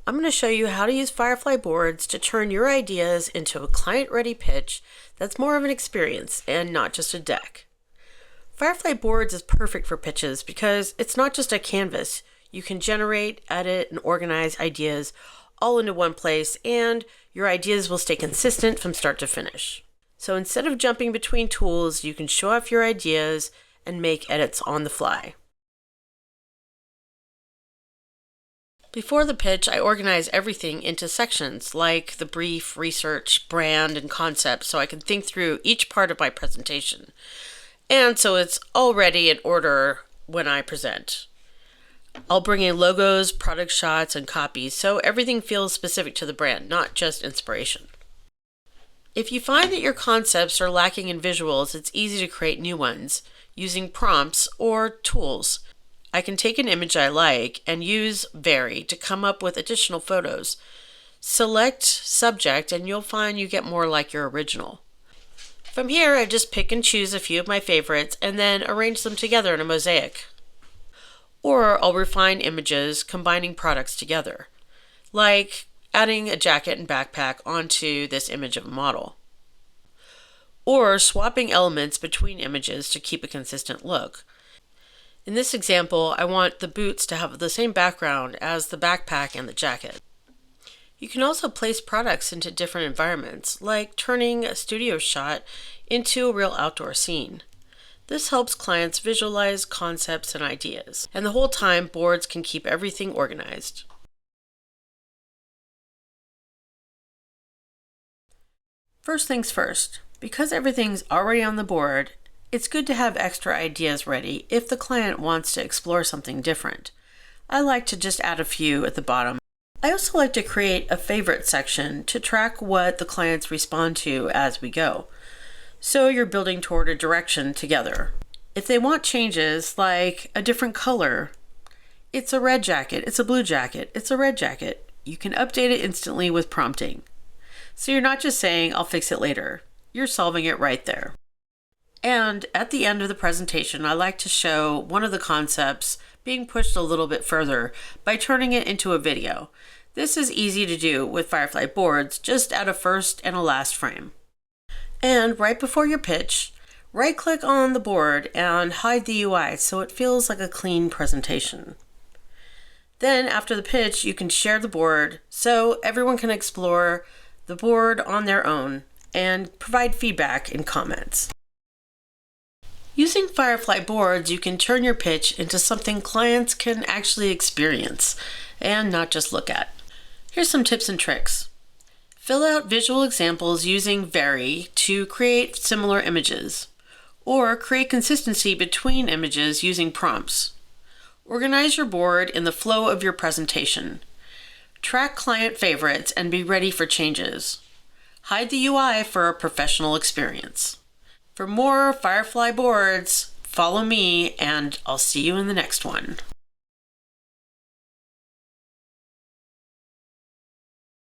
I'm going to show you how to use Firefly Boards to turn your ideas into a client-ready pitch that's more of an experience and not just a deck. Firefly Boards is perfect for pitches because it's not just a canvas. You can generate, edit, and organize ideas all into one place, and your ideas will stay consistent from start to finish. So instead of jumping between tools, you can show off your ideas and make edits on the fly. Before the pitch, I organize everything into sections like the brief, research, brand, and concept so I can think through each part of my presentation. And so it's already in order when I present. I'll bring in logos, product shots, and copies so everything feels specific to the brand, not just inspiration. If you find that your concepts are lacking in visuals, it's easy to create new ones using prompts or tools. I can take an image I like and use Vary to come up with additional photos. Select Subject and you'll find you get more like your original. From here, I just pick and choose a few of my favorites and then arrange them together in a mosaic. Or I'll refine images combining products together, like adding a jacket and backpack onto this image of a model. Or swapping elements between images to keep a consistent look. In this example, I want the boots to have the same background as the backpack and the jacket. You can also place products into different environments, like turning a studio shot into a real outdoor scene. This helps clients visualize concepts and ideas, and the whole time boards can keep everything organized. First things first, because everything's already on the board, it's good to have extra ideas ready if the client wants to explore something different. I like to just add a few at the bottom. I also like to create a favorite section to track what the clients respond to as we go. So you're building toward a direction together. If they want changes like a different color, it's a red jacket, it's a blue jacket, it's a red jacket, you can update it instantly with prompting. So you're not just saying, I'll fix it later. You're solving it right there. And at the end of the presentation, I like to show one of the concepts being pushed a little bit further by turning it into a video. This is easy to do with Firefly Boards, just add a first and a last frame. And right before your pitch, right-click on the board and hide the UI so it feels like a clean presentation. Then after the pitch, you can share the board so everyone can explore the board on their own and provide feedback in comments. Using Firefly Boards, you can turn your pitch into something clients can actually experience and not just look at. Here's some tips and tricks. Fill out visual examples using Vary to create similar images, or create consistency between images using prompts. Organize your board in the flow of your presentation. Track client favorites and be ready for changes. Hide the UI for a professional experience. For more Firefly Boards, follow me and I'll see you in the next one.